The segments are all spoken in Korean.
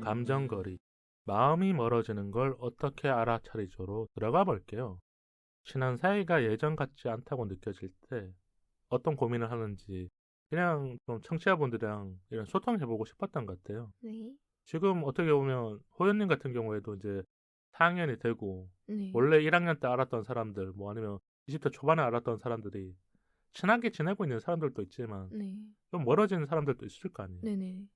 감정거리, 마음이 멀어지는 걸 어떻게 알아차리죠로 들어가 볼게요. 친한 사이가 예전 같지 않다고 느껴질 때 어떤 고민을 하는지 그냥 좀 청취자분들이랑 이런 소통해보고 싶었던 것 같아요. 네. 지금 어떻게 보면 호연님 같은 경우에도 이제 4학년이 되고 네. 원래 1학년 때 알았던 사람들 뭐 아니면 20대 초반에 알았던 사람들이 친하게 지내고 있는 사람들도 있지만 네. 좀 멀어지는 사람들도 있을 거 아니에요. 네네.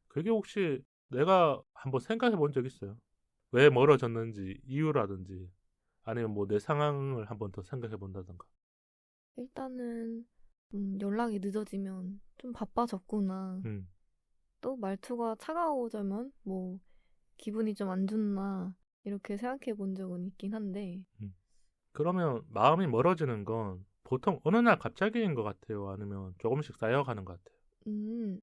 그게 혹시 내가 한번 생각해 본 적 있어요? 왜 멀어졌는지 이유라든지 아니면 뭐 내 상황을 한번 더 생각해 본다던가. 일단은 연락이 늦어지면 좀 바빠졌구나. 음. 또 말투가 차가워지면 뭐 기분이 좀 안 좋나 이렇게 생각해 본 적은 있긴 한데. 그러면 마음이 멀어지는 건 보통 어느 날 갑자기인 것 같아요? 아니면 조금씩 쌓여가는 것 같아요? 음,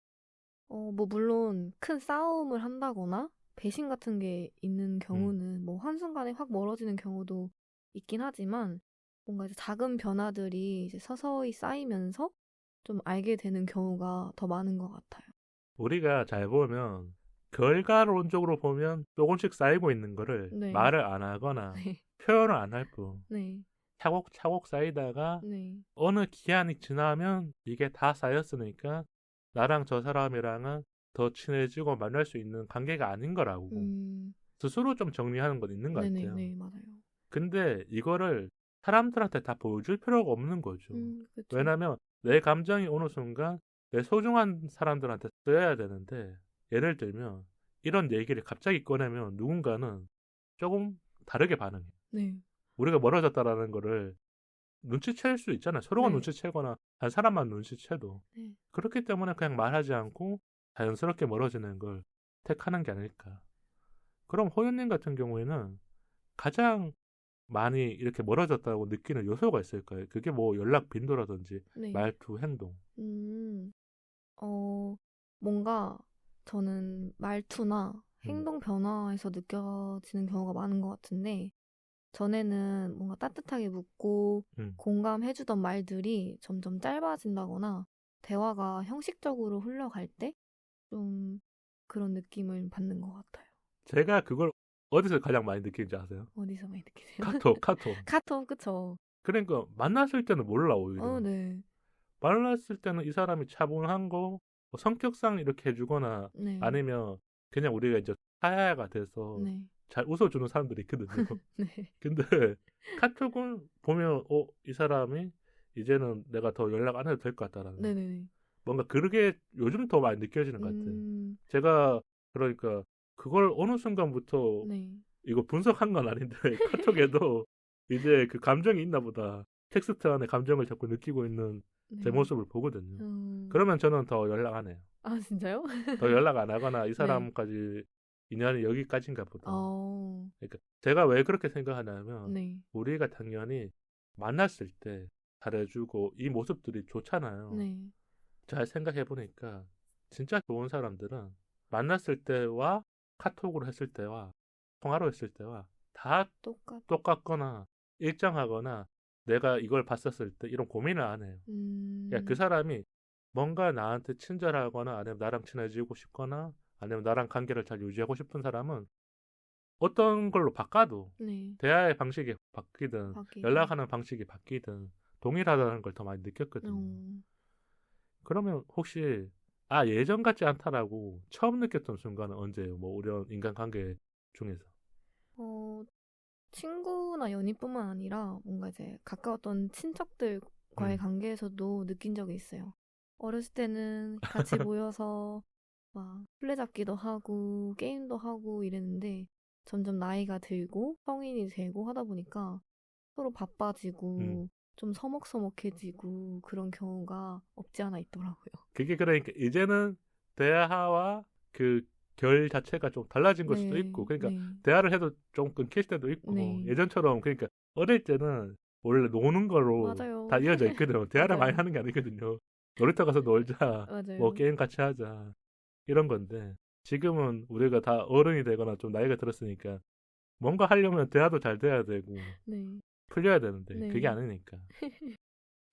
뭐 물론 큰 싸움을 한다거나 배신 같은 게 있는 경우는 뭐 한순간에 확 멀어지는 경우도 있긴 하지만 뭔가 이제 작은 변화들이 이제 서서히 쌓이면서 좀 알게 되는 경우가 더 많은 것 같아요. 우리가 잘 보면 결과론적으로 보면 조금씩 쌓이고 있는 거를 네. 말을 안 하거나 네. 표현을 안 할 뿐 네. 차곡차곡 쌓이다가 네. 어느 기한이 지나면 이게 다 쌓였으니까 나랑 저 사람이랑은 더 친해지고 만날 수 있는 관계가 아닌 거라고 음, 스스로 좀 정리하는 건 있는 것 같아요. 네네네, 맞아요. 근데 이거를 사람들한테 다 보여줄 필요가 없는 거죠. 그쵸. 왜냐면 내 감정이 어느 순간 내 소중한 사람들한테 쓰여야 되는데 예를 들면 이런 얘기를 갑자기 꺼내면 누군가는 조금 다르게 반응해. 네. 우리가 멀어졌다라는 거를 눈치챌 수 있잖아요. 서로가 네. 눈치채거나 한 사람만 눈치채도. 네. 그렇기 때문에 그냥 말하지 않고 자연스럽게 멀어지는 걸 택하는 게 아닐까. 그럼 호연님 같은 경우에는 가장 많이 이렇게 멀어졌다고 느끼는 요소가 있을까요? 그게 뭐 연락 빈도라든지 네. 말투, 행동. 음, 뭔가 저는 말투나 음, 행동 변화에서 느껴지는 경우가 많은 것 같은데, 전에는 뭔가 따뜻하게 묻고 음. 공감해주던 말들이 점점 짧아진다거나 대화가 형식적으로 흘러갈 때 좀 그런 느낌을 받는 것 같아요. 제가 그걸 어디서 가장 많이 느끼는지 아세요? 어디서 많이 느끼세요? 카톡. 카톡, 그쵸? 그러니까 만났을 때는 몰라 오히려. 네. 만났을 때는 이 사람이 차분한 거, 뭐 성격상 이렇게 해주거나 네. 아니면 그냥 우리가 이제 사야가 돼서 네. 잘 웃어주는 사람들이 있거든요. 네. 근데 카톡은 보면 이 사람이 이제는 내가 더 연락 안 해도 될 것 같다라는 네네네. 뭔가 그렇게 요즘 더 많이 느껴지는 것 같아요. 제가 그러니까 그걸 어느 순간부터 네. 이거 분석한 건 아닌데 카톡에도 이제 그 감정이 있나 보다. 텍스트 안에 감정을 자꾸 느끼고 있는 제 네. 모습을 보거든요. 음. 그러면 저는 더 연락 안 해요. 아, 진짜요? 더 연락 안 하거나 이 네. 사람까지 인연이 여기까지인가 보다. 어, 그러니까 제가 왜 그렇게 생각하냐면 네. 우리가 당연히 만났을 때 잘해주고 이 모습들이 좋잖아요. 네. 잘 생각해 보니까 진짜 좋은 사람들은 만났을 때와 카톡으로 했을 때와 통화로 했을 때와 다 똑같거나 일정하거나 내가 이걸 봤었을 때 이런 고민을 안 해요. 그러니까 그 사람이 뭔가 나한테 친절하거나 아니면 나랑 친해지고 싶거나 아니면 나랑 관계를 잘 유지하고 싶은 사람은 어떤 걸로 바꿔도 네. 대화의 방식이 바뀌든 바뀌죠. 연락하는 방식이 바뀌든 동일하다는 걸 더 많이 느꼈거든요. 그러면 혹시 예전 같지 않다라고 처음 느꼈던 순간은 언제예요? 뭐 이런 인간관계 중에서. 친구나 연인뿐만 아니라 뭔가 이제 가까웠던 친척들과의 관계에서도 느낀 적이 있어요. 어렸을 때는 같이 모여서 막 술래잡기도 하고 게임도 하고 이랬는데 점점 나이가 들고 성인이 되고 하다 보니까 서로 바빠지고 좀 서먹서먹해지고 그런 경우가 없지 않아 있더라고요. 그게 그러니까 이제는 대화와 그 결 자체가 좀 달라진 걸 수도 네, 있고 그러니까 네, 대화를 해도 좀 끊길 때도 있고 네. 예전처럼 그러니까 어릴 때는 원래 노는 거로 다 맞아요. 이어져 있거든요. 대화를 많이 맞아요. 하는 게 아니거든요. 놀이터 가서 놀자, 뭐 맞아요. 게임 같이 하자 이런 건데 지금은 우리가 다 어른이 되거나 좀 나이가 들었으니까 뭔가 하려면 대화도 잘 돼야 되고 네, 풀려야 되는데 그게 네, 아니니까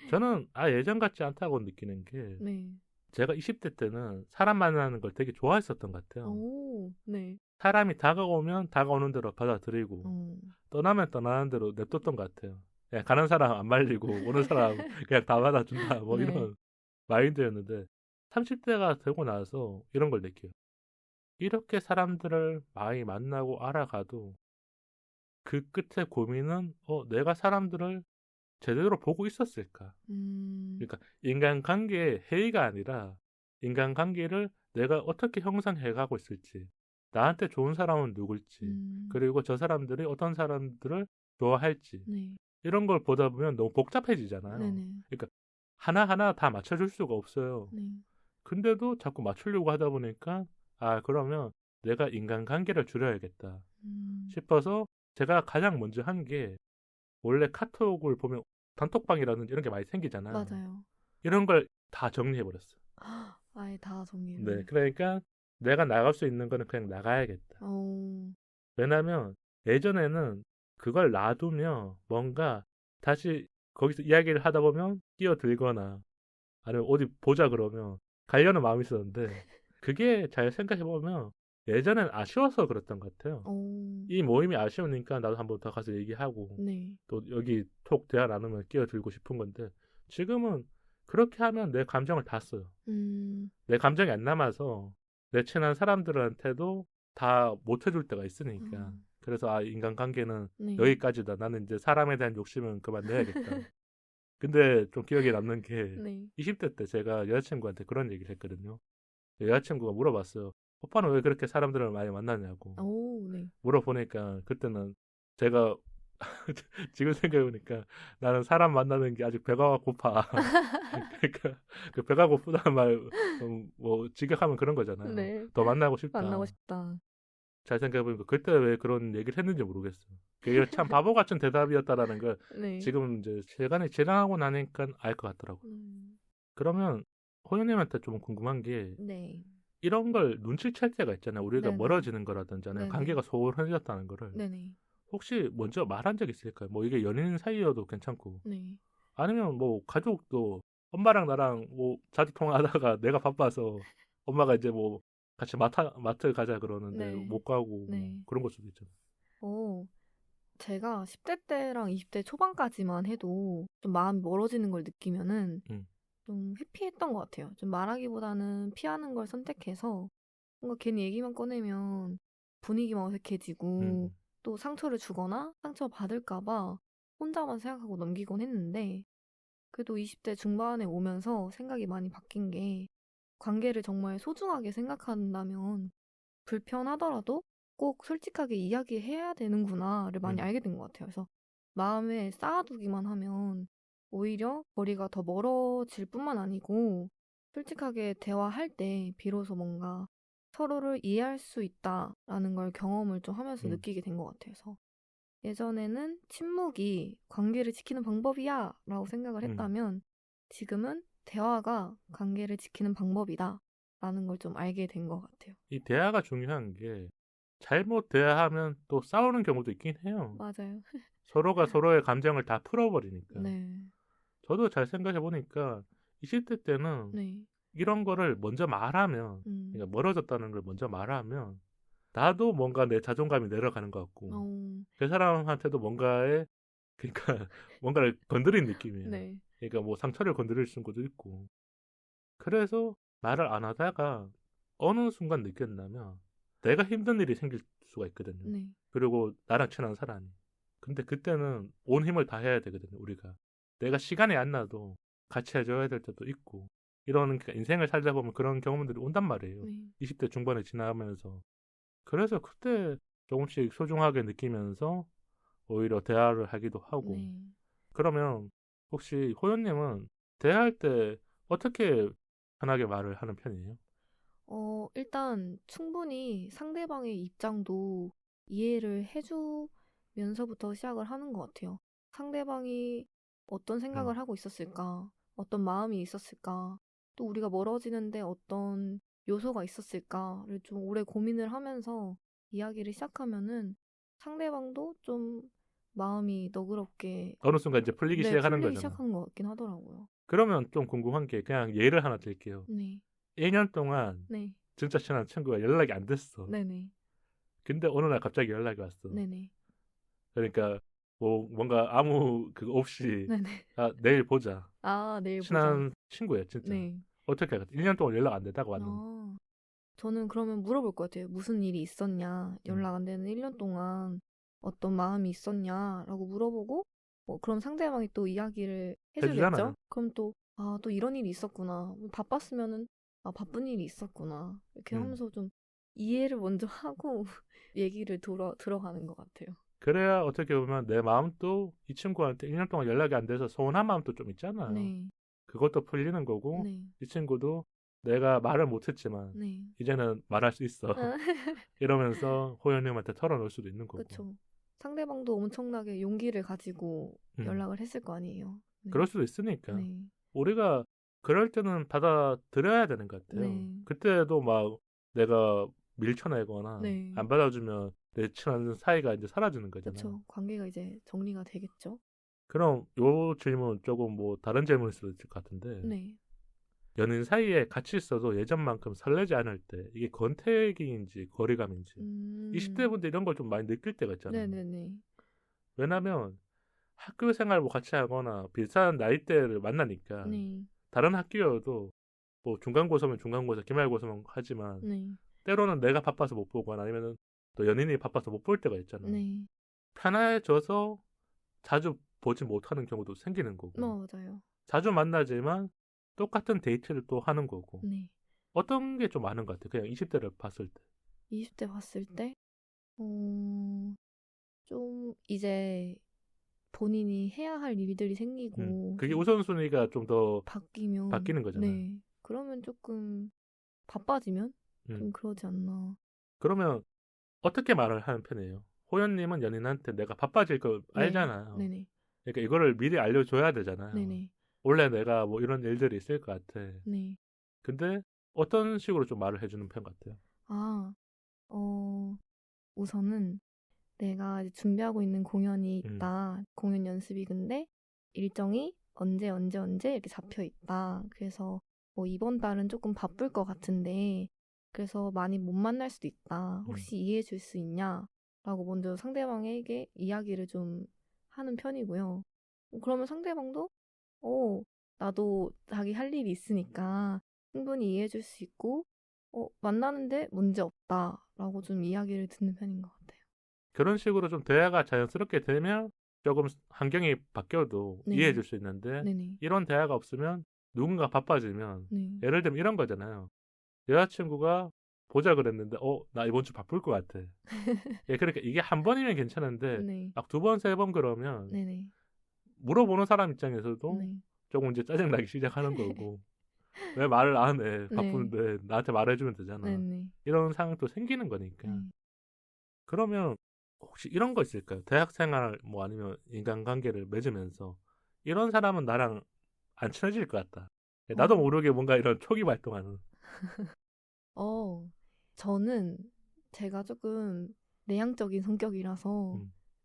저는 예전 같지 않다고 느끼는 게 네. 제가 20대 때는 사람 만나는 걸 되게 좋아했었던 것 같아요. 오, 네. 사람이 다가오면 다가오는 대로 받아들이고 어, 떠나면 떠나는 대로 냅뒀던 것 같아요. 그냥 가는 사람 안 말리고 오는 사람 그냥 다 받아준다 뭐 네. 이런 마인드였는데 30대가 되고 나서 이런 걸 느껴요. 이렇게 사람들을 많이 만나고 알아가도 그 끝에 고민은 내가 사람들을 제대로 보고 있었을까? 그러니까 인간관계의 해이가 아니라 인간관계를 내가 어떻게 형성해 가고 있을지, 나한테 좋은 사람은 누굴지, 그리고 저 사람들이 어떤 사람들을 좋아할지 네. 이런 걸 보다 보면 너무 복잡해지잖아요. 네네. 그러니까 하나하나 다 맞춰줄 수가 없어요. 네. 근데도 자꾸 맞추려고 하다 보니까 그러면 내가 인간관계를 줄여야겠다 싶어서 제가 가장 먼저 한 게 원래 카톡을 보면 단톡방이라든지 이런 게 많이 생기잖아요. 맞아요. 이런 걸 다 정리해버렸어. 아예 다 정리를. 네, 그러니까 내가 나갈 수 있는 거는 그냥 나가야겠다. 어, 왜냐면 예전에는 그걸 놔두면 뭔가 다시 거기서 이야기를 하다 보면 끼어들거나 아니면 어디 보자 그러면 가려는 마음이 있었는데 그게 잘 생각해보면 예전엔 아쉬워서 그랬던 것 같아요. 이 모임이 아쉬우니까 나도 한번 더 가서 얘기하고 네. 또 여기 톡 대화 나누면 끼어들고 싶은 건데 지금은 그렇게 하면 내 감정을 다 써요. 내 감정이 안 남아서 내 친한 사람들한테도 다 못 해줄 때가 있으니까 그래서 인간관계는 네. 여기까지다. 나는 이제 사람에 대한 욕심은 그만 내야겠다. 근데 좀 기억에 남는 게 네. 20대 때 제가 여자친구한테 그런 얘기를 했거든요. 여자친구가 물어봤어요. 오빠는 왜 그렇게 사람들을 많이 만나냐고. 오, 네. 물어보니까 그때는 제가 지금 생각해보니까 나는 사람 만나는 게 아직 배가 고파. 그러니까 그 배가 고프다는 말, 뭐 직역하면 그런 거잖아요. 네. 더 만나고 싶다. 만나고 싶다. 잘 생각해보니까 그때 왜 그런 얘기를 했는지 모르겠어요. 그게 참 바보 같은 대답이었다라는 걸 네. 지금 이제 시간이 지나고 나니까 알 것 같더라고요. 그러면 호연님한테 좀 궁금한 게 네. 이런 걸 눈치챌 때가 있잖아요. 우리가 네네. 멀어지는 거라든지 아니면 네네. 관계가 소원해졌다는 거를 네네. 혹시 먼저 말한 적 있을까요? 뭐 이게 연인 사이여도 괜찮고 네. 아니면 뭐 가족도 엄마랑 나랑 뭐 자주 통화하다가 내가 바빠서 엄마가 이제 뭐 같이 마트 가자 그러는데 네. 못 가고 네. 뭐 그런 걸 수도 있잖아요. 제가 10대 때랑 20대 초반까지만 해도 좀 마음이 멀어지는 걸 느끼면은 좀 회피했던 것 같아요. 좀 말하기보다는 피하는 걸 선택해서 뭔가 괜히 얘기만 꺼내면 분위기만 어색해지고 또 상처를 주거나 상처 받을까봐 혼자만 생각하고 넘기곤 했는데 그래도 20대 중반에 오면서 생각이 많이 바뀐 게 관계를 정말 소중하게 생각한다면 불편하더라도 꼭 솔직하게 이야기해야 되는구나를 많이 알게 된 것 같아요. 그래서 마음에 쌓아두기만 하면 오히려 거리가 더 멀어질 뿐만 아니고 솔직하게 대화할 때 비로소 뭔가 서로를 이해할 수 있다라는 걸 경험을 좀 하면서 느끼게 된 것 같아요. 그래서 예전에는 침묵이 관계를 지키는 방법이야 라고 생각을 했다면 지금은 대화가 관계를 지키는 방법이다 라는 걸 좀 알게 된 것 같아요. 이 대화가 중요한 게 잘못 대화하면 또 싸우는 경우도 있긴 해요. 맞아요. 서로가 서로의 감정을 다 풀어버리니까. 네. 저도 잘 생각해 보니까 20대 때는 네. 이런 거를 먼저 말하면 그러니까 멀어졌다는 걸 먼저 말하면 나도 뭔가 내 자존감이 내려가는 것 같고 그 사람한테도 뭔가에 그러니까 뭔가를 건드린 느낌이에요. 네. 그러니까 뭐 상처를 건드릴 수도 있고 그래서 말을 안 하다가 어느 순간 느꼈냐면 내가 힘든 일이 생길 수가 있거든요. 네. 그리고 나랑 친한 사람이. 근데 그때는 온 힘을 다 해야 되거든요. 우리가. 내가 시간이 안 나도 같이 해줘야 될 때도 있고 이런 인생을 살다 보면 그런 경험들이 온단 말이에요. 네. 20대 중반에 지나면서. 그래서 그때 조금씩 소중하게 느끼면서 오히려 대화를 하기도 하고. 네. 그러면 혹시 호연님은 대화할 때 어떻게 편하게 말을 하는 편이에요? 일단 충분히 상대방의 입장도 이해를 해주면서부터 시작을 하는 것 같아요. 상대방이 어떤 생각을 하고 있었을까? 어떤 마음이 있었을까? 또 우리가 멀어지는데 어떤 요소가 있었을까를 좀 오래 고민을 하면서 이야기를 시작하면은 상대방도 좀 마음이 너그럽게 어느 순간 이제 풀리기 네, 시작하는 풀리기 거잖아. 시작한 것 같긴 하더라고요. 그러면 좀 궁금한 게 그냥 예를 하나 들게요. 네, 1년 동안 네, 진짜 친한 친구가 연락이 안 됐어. 네네, 근데 어느 날 갑자기 연락이 왔어. 네네, 그러니까 뭐 뭔가 아무 그거 없이 네네. 아, 내일 보자. 아, 내일 보자. 친한 친구예요, 진짜. 네. 어떻게 하겠다. 1년 동안 연락 안 되다가 왔는데. 아, 저는 그러면 물어볼 것 같아요. 무슨 일이 있었냐? 연락 안 되는 1년 동안 어떤 마음이 있었냐라고 물어보고, 그럼 상대방이 또 이야기를 해주잖아. 해주겠죠? 그럼 또, 아, 또 이런 일이 있었구나. 바빴으면은, 아, 바쁜 일이 있었구나. 이렇게 하면서 좀 이해를 먼저 하고 얘기를 들어가는 것 같아요. 그래야 어떻게 보면 내 마음도 이 친구한테 1년 동안 연락이 안 돼서 서운한 마음도 좀 있잖아요. 네, 그것도 풀리는 거고 네, 이 친구도 내가 말을 못했지만 네. 이제는 말할 수 있어. 이러면서 호연님한테 털어놓을 수도 있는 거고. 그쵸. 상대방도 엄청나게 용기를 가지고 연락을 했을 거 아니에요. 네. 그럴 수도 있으니까. 네. 우리가 그럴 때는 받아들여야 되는 것 같아요. 네. 그때도 막 내가 밀쳐내거나 네. 안 받아주면 내 친한 사이가 이제 사라지는 거잖아요. 그쵸. 관계가 이제 정리가 되겠죠. 그럼 요 질문 조금 뭐 다른 질문일 수도 있을 것 같은데 네. 연인 사이에 같이 있어도 예전만큼 설레지 않을 때 이게 권태기인지 거리감인지 20대 분들 이런 걸 좀 많이 느낄 때가 있잖아요. 네네네. 왜냐면 학교 생활 뭐 같이 하거나 비슷한 나이대를 만나니까 네. 다른 학교여도 뭐 중간고사면 중간고사, 기말고사면 하지만 네. 때로는 내가 바빠서 못 보거나 아니면 또 연인이 바빠서 못 볼 때가 있잖아. 네. 편해져서 자주 보지 못하는 경우도 생기는 거고 맞아요. 자주 만나지만 똑같은 데이트를 또 하는 거고 네. 어떤 게 좀 많은 것 같아? 그냥 20대를 봤을 때. 20대 봤을 때, 좀 이제 본인이 해야 할 일들이 생기고 그게 우선순위가 좀 더 바뀌는 거잖아요. 네. 그러면 조금 바빠지면 좀 그러지 않나. 그러면 어떻게 말을 하는 편이에요? 호연님은 연인한테 내가 바빠질 걸 네. 알잖아요. 네네. 그러니까 이거를 미리 알려줘야 되잖아요. 네네. 원래 내가 뭐 이런 일들이 있을 것 같아. 네. 근데 어떤 식으로 좀 말을 해주는 편 같아요? 아, 우선은 내가 이제 준비하고 있는 공연이 있다. 공연 연습이 근데 일정이 언제 이렇게 잡혀 있다. 그래서 뭐 이번 달은 조금 바쁠 것 같은데 그래서 많이 못 만날 수도 있다. 혹시 이해해 줄 수 있냐? 라고 먼저 상대방에게 이야기를 좀 하는 편이고요. 그러면 상대방도 나도 자기 할 일이 있으니까 충분히 이해해 줄 수 있고 만나는데 문제 없다. 라고 좀 이야기를 듣는 편인 것 같아요. 그런 식으로 좀 대화가 자연스럽게 되면 조금 환경이 바뀌어도 네. 이해해 줄 수 있는데 네네. 이런 대화가 없으면 누군가 바빠지면 네. 예를 들면 이런 거잖아요. 여자친구가 보자 그랬는데 나 이번 주 바쁠 것 같아. 예, 그러니까 이게 한 번이면 괜찮은데 네. 막 두 번, 세 번 그러면 네네. 물어보는 사람 입장에서도 네. 조금 이제 짜증나기 시작하는 거고 왜 말을 안 해? 바쁜데 나한테 말해주면 되잖아. 네네. 이런 상황도 생기는 거니까. 네. 그러면 혹시 이런 거 있을까요? 대학생활 뭐 아니면 인간관계를 맺으면서 이런 사람은 나랑 안 친해질 것 같다. 나도 모르게 뭔가 이런 초기 활동하는. 저는 제가 조금 내향적인 성격이라서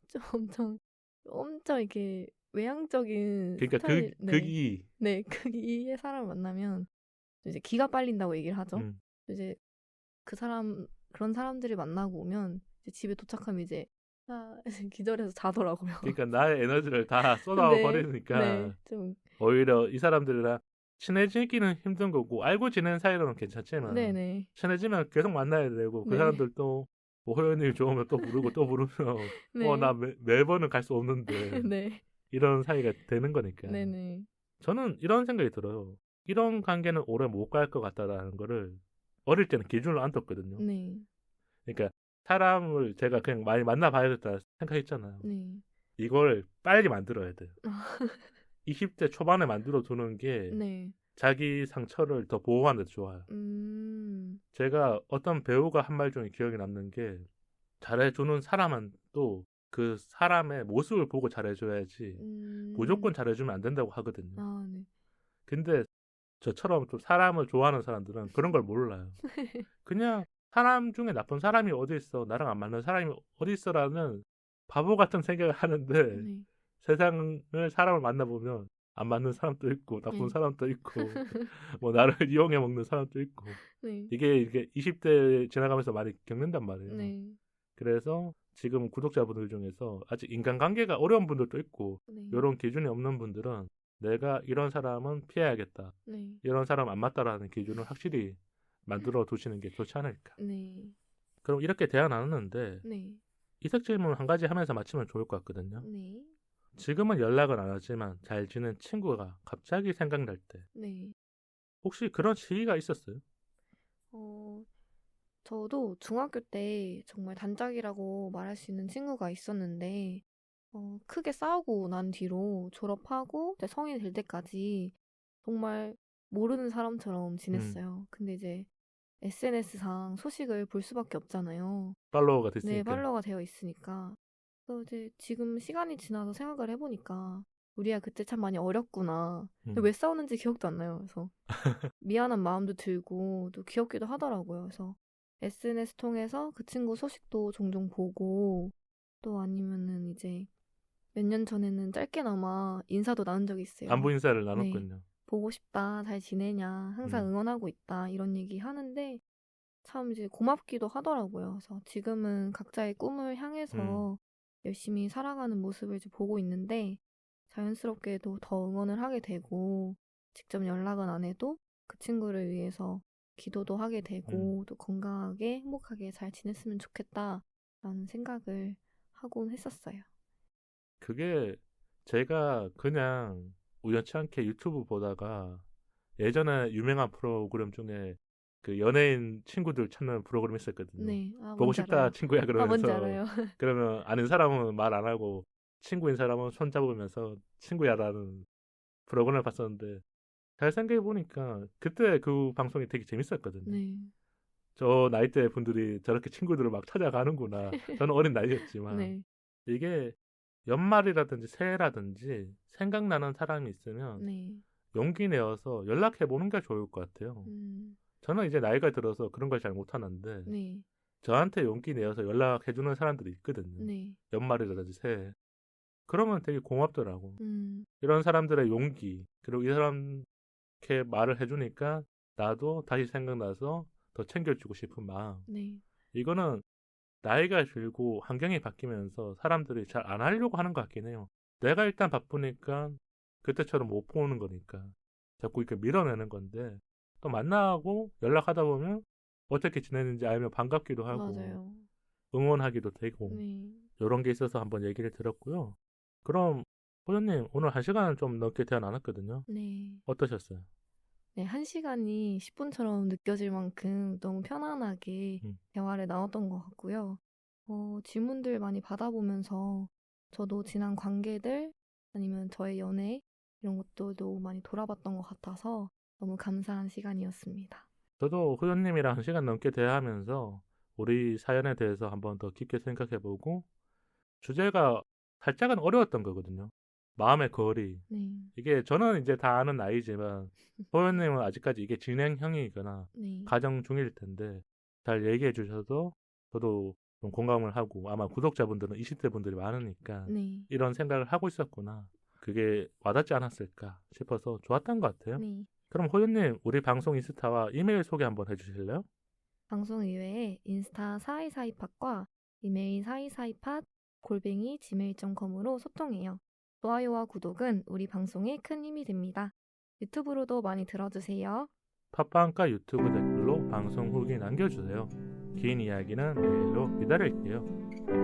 좀 엄청 이렇게 외향적인 그러니까 스타일, 극이 네, 극이의 사람을 만나면 이제 기가 빨린다고 얘기를 하죠. 이제 그런 사람들을 만나고 오면 이제 집에 도착하면 이제 기절해서 자더라고요. 그러니까 나의 에너지를 다 쏟아버리니까 네, 좀 오히려 이 사람들이랑 친해지기는 힘든 거고 알고 지낸 사이로는 괜찮지만 네네. 친해지면 계속 만나야 되고 그 네. 사람들도 뭐 호연님이 좋으면 또 부르고 또 부르면 네. 나 매번은 갈 수 없는데 네. 이런 사이가 되는 거니까 네네. 저는 이런 생각이 들어요. 이런 관계는 오래 못 갈 것 같다라는 거를 어릴 때는 기준으로 안 뒀거든요. 네. 그러니까 사람을 제가 그냥 많이 만나봐야겠다 생각했잖아요. 네. 이걸 빨리 만들어야 돼요. 20대 초반에 만들어 두는 게 네. 자기 상처를 더 보호하는 데 좋아요. 제가 어떤 배우가 한 말 중에 기억에 남는 게 잘해주는 사람은 또 그 사람의 모습을 보고 잘해줘야지 무조건 잘해주면 안 된다고 하거든요. 아, 네. 근데 저처럼 좀 사람을 좋아하는 사람들은 그런 걸 몰라요. 그냥 사람 중에 나쁜 사람이 어디 있어, 나랑 안 맞는 사람이 어디 있어라는 바보 같은 생각을 하는데 네. 사람을 만나보면 안 맞는 사람도 있고 나쁜 네. 사람도 있고 뭐 나를 이용해 먹는 사람도 있고 네. 이게 20대 지나가면서 많이 겪는단 말이에요. 네. 그래서 지금 구독자분들 중에서 아직 인간관계가 어려운 분들도 있고 네. 이런 기준이 없는 분들은 내가 이런 사람은 피해야겠다. 네. 이런 사람 안 맞다라는 기준을 확실히 만들어 두시는 게 좋지 않을까. 네. 그럼 이렇게 대화 나눴는데 네. 이색 질문 한 가지 하면서 마치면 좋을 것 같거든요. 네. 지금은 연락은 안 하지만 잘 지낸 친구가 갑자기 생각날 때 네. 혹시 그런 시기가 있었어요? 저도 중학교 때 정말 단짝이라고 말할 수 있는 친구가 있었는데, 크게 싸우고 난 뒤로 졸업하고 이제 성인이 될 때까지 정말 모르는 사람처럼 지냈어요. 근데 이제 SNS상 소식을 볼 수밖에 없잖아요. 팔로워가 네, 됐으니까. 팔로워가 되어 있으니까. 그래서 이제 지금 시간이 지나서 생각을 해보니까 우리가 그때 참 많이 어렸구나. 근데 왜 싸우는지 기억도 안 나요. 그래서 미안한 마음도 들고 또 귀엽기도 하더라고요. 그래서 SNS 통해서 그 친구 소식도 종종 보고 또 아니면은 이제 몇 년 전에는 짧게나마 인사도 나눈 적이 있어요. 안부 인사를 네. 나눴군요. 보고 싶다, 잘 지내냐, 항상 응원하고 있다 이런 얘기 하는데 참 이제 고맙기도 하더라고요. 그래서 지금은 각자의 꿈을 향해서 열심히 살아가는 모습을 이제 보고 있는데 자연스럽게도 더 응원을 하게 되고 직접 연락은 안 해도 그 친구를 위해서 기도도 하게 되고 또 건강하게 행복하게 잘 지냈으면 좋겠다라는 생각을 하곤 했었어요. 그게 제가 그냥 우연치 않게 유튜브 보다가 예전에 유명한 프로그램 중에 그 연예인 친구들 찾는 프로그램 있었거든요. 네. 보고 뭔지 싶다 알아요. 친구야 뭔지 그러면서 알아요. 그러면 아는 사람은 말 안 하고 친구인 사람은 손 잡으면서 친구야라는 프로그램을 봤었는데 잘 생각해 보니까 그때 그 방송이 되게 재밌었거든요. 네. 저 나이대 분들이 저렇게 친구들을 막 찾아가는구나. 저는 어린 나이였지만 네. 이게 연말이라든지 새해라든지 생각나는 사람이 있으면 네. 용기 내어서 연락해 보는 게 좋을 것 같아요. 저는 이제 나이가 들어서 그런 걸 잘 못하는데 네. 저한테 용기 내어서 연락해 주는 사람들이 있거든요. 네. 연말이라든지 새해. 그러면 되게 고맙더라고. 음. 이런 사람들의 용기 그리고 이 사람 이렇게 말을 해주니까 나도 다시 생각나서 더 챙겨주고 싶은 마음. 네. 이거는 나이가 들고 환경이 바뀌면서 사람들이 잘 안 하려고 하는 것 같긴 해요. 내가 일단 바쁘니까 그때처럼 못 보는 거니까 자꾸 이렇게 밀어내는 건데 또 만나고 연락하다 보면 어떻게 지내는지 알면 반갑기도 하고 맞아요. 응원하기도 되고 네. 이런 게 있어서 한번 얘기를 들었고요. 그럼 호연님 오늘 1시간 좀 넘게 대화 나눴거든요. 네. 어떠셨어요? 네, 1시간이 10분처럼 느껴질 만큼 너무 편안하게 대화를 나눴던 것 같고요. 질문들 많이 받아보면서 저도 지난 관계들 아니면 저의 연애 이런 것들도 많이 돌아봤던 것 같아서 너무 감사한 시간이었습니다. 저도 호연님이랑 1시간 넘게 대화하면서 우리 사연에 대해서 한번 더 깊게 생각해보고 주제가 살짝은 어려웠던 거거든요. 마음의 거리. 네. 이게 저는 이제 다 아는 나이지만 호연님은 아직까지 이게 진행형이거나 네. 가정 중일 텐데 잘 얘기해 주셔서 저도 좀 공감을 하고 아마 구독자분들은 20대 분들이 많으니까 네. 이런 생각을 하고 있었구나. 그게 와닿지 않았을까 싶어서 좋았던 것 같아요. 네. 그럼 호연님 우리 방송 인스타와 이메일 소개 한번 해주실래요? 방송 이외에 인스타 사이사이팟과 이메일 사이사이팟@gmail.com으로 소통해요. 좋아요와 구독은 우리 방송에 큰 힘이 됩니다. 유튜브로도 많이 들어주세요. 팟빵과 유튜브 댓글로 방송 후기 남겨주세요. 긴 이야기는 메일로 기다릴게요.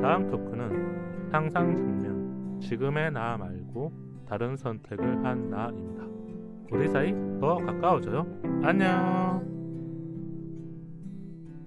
다음 토크는 상상 증명, 지금의 나 말고 다른 선택을 한 나입니다. 우리 사이 더 가까워져요. 안녕.